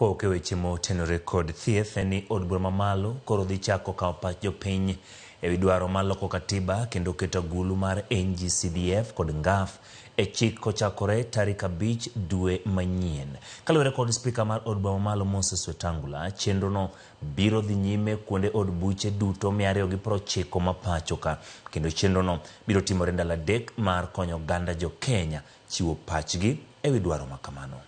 Kwa weche motenore kod thieth ni od bura mamalo koro dhi chako kao pach jopiny ewi dwaro mar loko katiba kendo keto agulu mar NG-CDF kod ngaf chik kochakore tarik 5 dwe manyien. Kaluwore kod spika mar od bura mamalo Moses Wetangula, chenro no biro dhi nyime kuonde od buche duto 290 ma pacho ka, kendo chenro no biro timore ndalo 3 mar konyo oganda jo Kenya chiwo pachgi ewi dwaro makamano.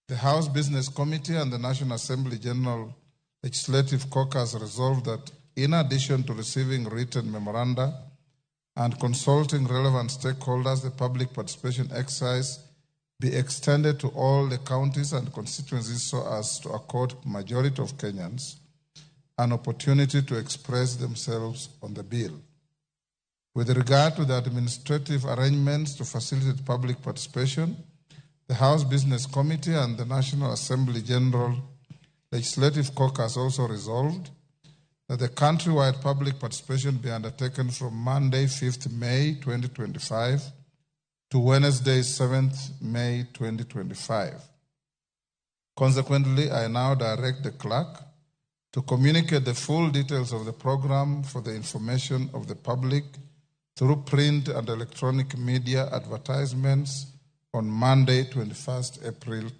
The House Business Committee and the National Assembly General Legislative Caucus resolved that in addition to receiving written memoranda and consulting relevant stakeholders, the public participation exercise be extended to all the counties and constituencies so as to accord majority of Kenyans an opportunity to express themselves on the bill. With regard to the administrative arrangements to facilitate public participation, the House Business Committee and the National Assembly General Legislative Caucus also resolved that the countrywide public participation be undertaken from Monday, 5th May 2025 to Wednesday, 7th May 2025. Consequently, I now direct the clerk to communicate the full details of the program for the information of the public through print and electronic media advertisements on Monday, 21st April